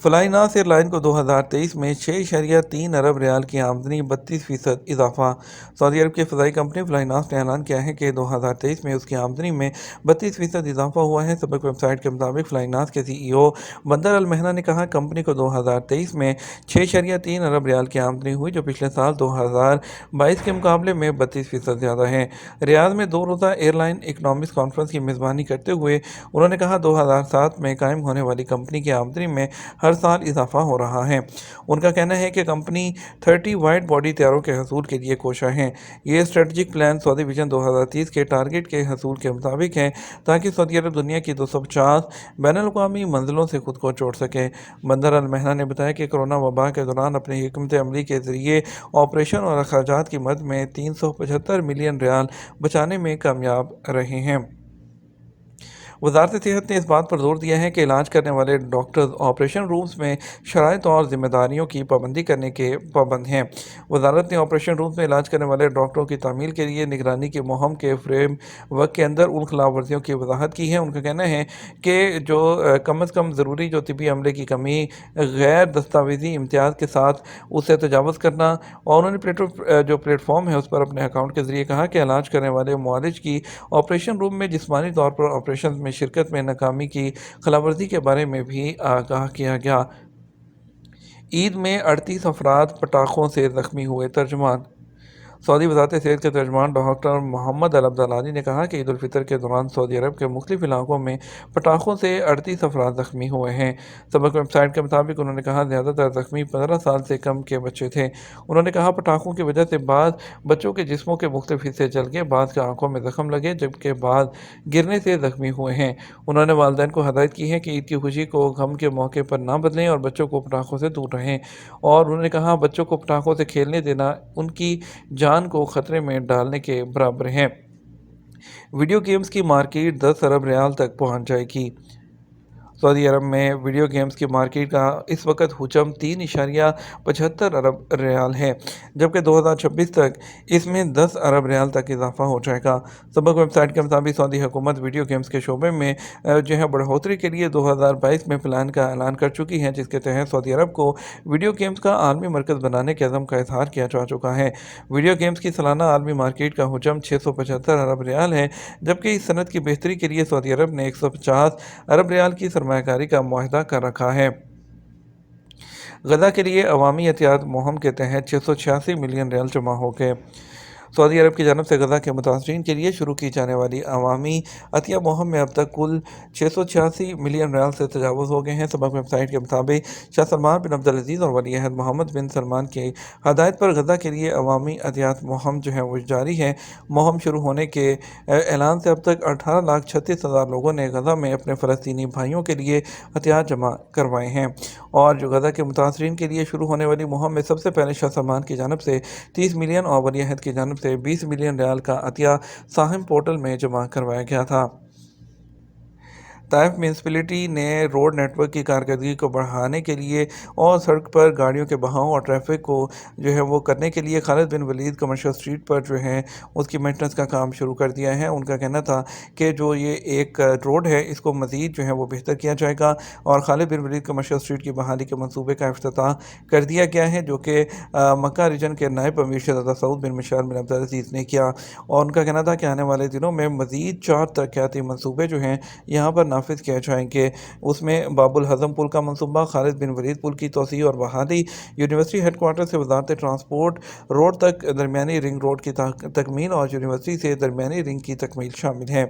Fly ناس air line کو 2023 میں 6.3 ارب ریال کی آمدنی 32% اضافہ۔ سعودی عرب کی فضائی کمپنی فلائی ناس نے اعلان کیا ہے کہ 2023 میں اس کی آمدنی میں 32% اضافہ ہوا ہے۔ سابق ویب سائٹ کے مطابق فلائی ناس کے CEO بندر المہنا نے کہا کمپنی کو 2023 میں 6.3 ارب ریال کی آمدنی ہوئی، جو پچھلے سال 2022 کے مقابلے میں 32% زیادہ ہے۔ ریاض میں 2 روزہ ایئر لائن اکنامکس کانفرنس کی میزبانی کرتے ہوئے انہوں نے کہا 2007 میں قائم ہونے والی کمپنی کی آمدنی میں ہر سال اضافہ ہو رہا ہے۔ ان کا کہنا ہے کہ کمپنی 30 وائڈ باڈی طیاروں کے حصول کے لیے کوشاں ہے۔ یہ اسٹریٹجک پلان سعودی ویژن 2030 کے ٹارگٹ کے حصول کے مطابق ہے تاکہ سعودی عرب دنیا کی 250 بین الاقوامی منزلوں سے خود کو جوڑ سکے۔ بندر المہنا نے بتایا کہ کورونا وبا کے دوران اپنی حکمت عملی کے ذریعے آپریشن اور اخراجات کی مد میں 375 ملین ریال بچانے میں کامیاب رہے ہیں۔ وزارت صحت نے اس بات پر زور دیا ہے کہ علاج کرنے والے ڈاکٹرز آپریشن رومز میں شرائط اور ذمہ داریوں کی پابندی کرنے کے پابند ہیں۔ وزارت نے آپریشن رومز میں علاج کرنے والے ڈاکٹروں کی تعمیل کے لیے نگرانی کی مہم کے فریم ورک کے اندر ان خلاف ورزیوں کی وضاحت کی ہے۔ ان کا کہنا ہے کہ جو کم از کم ضروری جو طبی عملے کی کمی، غیر دستاویزی امتیاز کے ساتھ اسے تجاوز کرنا، اور انہوں نے جو پلیٹ فارم ہے اس پر اپنے اکاؤنٹ کے ذریعے کہا کہ علاج کرنے والے معالج کی آپریشن روم میں جسمانی طور پر آپریشن میں شرکت میں ناکامی کی خلاف ورزی کے بارے میں بھی آگاہ کیا گیا۔ عید میں 38 افراد پٹاخوں سے زخمی ہوئے۔ ترجمان سعودی وزارت صحت کے ترجمان ڈاکٹر محمد العبدالعالی نے کہا کہ عید الفطر کے دوران سعودی عرب کے مختلف علاقوں میں پٹاخوں سے 38 افراد زخمی ہوئے ہیں۔ سابق ویب سائٹ کے مطابق انہوں نے کہا زیادہ تر زخمی 15 سال سے کم کے بچے تھے۔ انہوں نے کہا پٹاخوں کی وجہ سے بعض بچوں کے جسموں کے مختلف حصے جل گئے، بعض کے آنکھوں میں زخم لگے، جبکہ بعض گرنے سے زخمی ہوئے ہیں۔ انہوں نے والدین کو ہدایت کی ہے کہ عید کی خوشی کو غم کے موقع پر نہ بدلیں اور بچوں کو پٹاخوں سے دور رہیں، اور انہوں نے کہا بچوں کو پٹاخوں سے کھیلنے دینا ان کی جان کو خطرے میں ڈالنے کے برابر ہے۔ ویڈیو گیمز کی مارکیٹ 10 ارب ریال تک پہنچ جائے گی۔ سعودی عرب میں ویڈیو گیمز کی مارکیٹ کا اس وقت حجم 3.75 ارب ریال ہے، جبکہ 2026 تک اس میں 10 ارب ریال تک اضافہ ہو جائے گا۔ سابق ویب سائٹ کے مطابق سعودی حکومت ویڈیو گیمز کے شعبے میں بڑھوتری کے لیے 2022 میں پلان کا اعلان کر چکی ہے، جس کے تحت سعودی عرب کو ویڈیو گیمز کا عالمی مرکز بنانے کے عزم کا اظہار کیا جا چکا ہے۔ ویڈیو گیمز کی سالانہ عالمی مارکیٹ کا حجم 675 ارب ریال ہے، جبکہ اس صنعت کی بہتری کے لیے سعودی عرب نے 150 ارب ریال کی سرمایہ کاری کا معاہدہ کر رکھا ہے۔ غزہ کے لیے عوامی احتیاط مہم کے تحت 686 ملین ریال جمع ہو گئے۔ سعودی عرب کی جانب سے غزہ کے متاثرین کے لیے شروع کی جانے والی عوامی عطیہ مہم میں اب تک کل 686 ملین ریال سے تجاوز ہو گئے ہیں۔ سبق ویب سائٹ کے مطابق شاہ سلمان بن عبدالعزیز اور ولی عہد محمد بن سلمان کی ہدایت پر غزہ کے لیے عوامی عطیات مہم وہ جاری ہے۔ مہم شروع ہونے کے اعلان سے اب تک 18,36,000 لوگوں نے غزہ میں اپنے فلسطینی بھائیوں کے لیے عطیات جمع کروائے ہیں، اور جو غزہ کے متاثرین کے لیے شروع ہونے والی مہم میں سب سے پہلے شاہ سلمان کی جانب سے 30 ملین اور ولی عہد کی جانب سے 20 ملین ریال کا عطیہ ساہم پورٹل میں جمع کروایا گیا تھا۔ طائف میونسپلٹی نے روڈ نیٹ ورک کی کارکردگی کو بڑھانے کے لیے اور سڑک پر گاڑیوں کے بہاؤ اور ٹریفک کو وہ کرنے کے لیے خالد بن ولید کمرشل اسٹریٹ پر اس کی مینٹننس کا کام شروع کر دیا ہے۔ ان کا کہنا تھا کہ جو یہ ایک روڈ ہے اس کو مزید وہ بہتر کیا جائے گا، اور خالد بن ولید کمرشل اسٹریٹ کی بحالی کے منصوبے کا افتتاح کر دیا گیا ہے، جو کہ مکہ ریجن کے نائب امیر شہزادہ سعود بن مشعل بن عبدالعزیز نے کیا، اور ان کا کہنا تھا کہ آنے والے دنوں میں مزید 4 ترقیاتی منصوبے یہاں پر نافذ کیے جائیں گے۔ اس میں باب الہضم پل کا منصوبہ، خالد بن ولید پل کی توسیع اور بحالی، یونیورسٹی ہیڈ کوارٹر سے وزارت ٹرانسپورٹ روڈ تک درمیانی رنگ روڈ کی تکمیل اور یونیورسٹی سے درمیانی رنگ کی تکمیل شامل ہے۔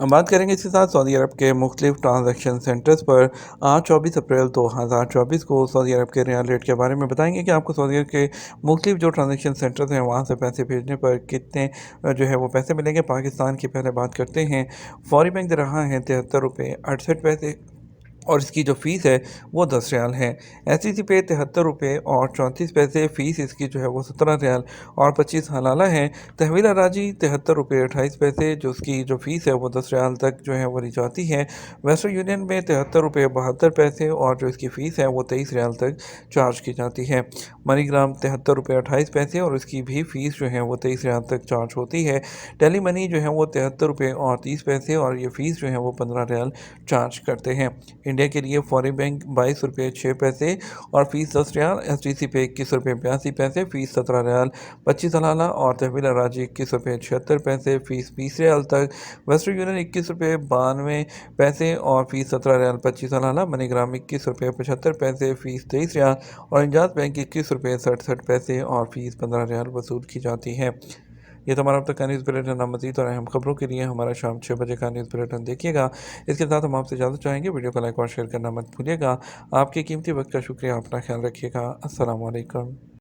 ہم بات کریں گے اس کے ساتھ سعودی عرب کے مختلف ٹرانزیکشن سینٹرز پر آج 24 اپریل 2024 کو سعودی عرب کے ریال ریٹ کے بارے میں بتائیں گے کہ آپ کو سعودی عرب کے مختلف جو ٹرانزیکشن سینٹرز ہیں وہاں سے پیسے بھیجنے پر کتنے وہ پیسے ملیں گے۔ پاکستان کی پہلے بات کرتے ہیں۔ فوری بینک دے رہا ہے 73 روپے 68 پیسے، اور اس کی جو فیس ہے وہ 10 ریال ہے۔ ایس ٹی سی پے 73 روپے اور 34 پیسے، فیس اس کی وہ 17 ریال اور 25 حلالہ ہے۔ تحویل اراضی 73 روپے 28 پیسے، جو اس کی جو فیس ہے وہ 10 ریال تک وہ لی جاتی ہے۔ ویسٹرن یونین میں 73 روپے 72 پیسے اور جو اس کی فیس ہے وہ 23 ریال تک چارج کی جاتی ہے۔ منی گرام 73 روپے 28 پیسے اور اس کی بھی فیس وہ 23 ریال تک چارج ہوتی ہے۔ ٹیلی منی وہ 73 روپے اور 30 پیسے اور یہ فیس وہ 15 ریال چارج کرتے ہیں۔ انڈیا کے لیے فوری بینک 22 روپے 6 پیسے اور فیس 10 ریال، ایس ٹی سی پہ 21 روپے 82 پیسے فیس 17 ریال 25 انانا اور تحویل اراضی 21 روپے 76 پیسے فیس 20 ریال تک، ویسٹرن یونین 21 روپے 92 پیسے اور فیس 17 ریال 25 انانا، منی گرام 21 روپے 75 پیسے فیس 23 ریال اور انجاز بینک 21 روپے 67 پیسے اور فیس 15 ریال وصول کی جاتی ہے۔ یہ تو ہمارا اب تک کا نیوز بلیٹن، مزید اور اہم خبروں کے لیے ہمارا شام 6 بجے کا نیوز بلیٹن دیکھیے گا۔ اس کے ساتھ ہم آپ سے اجازت چاہیں گے، ویڈیو کو لائک اور شیئر کرنا مت بھولیے گا۔ آپ کے قیمتی وقت کا شکریہ، اپنا خیال رکھیے گا۔ السلام علیکم۔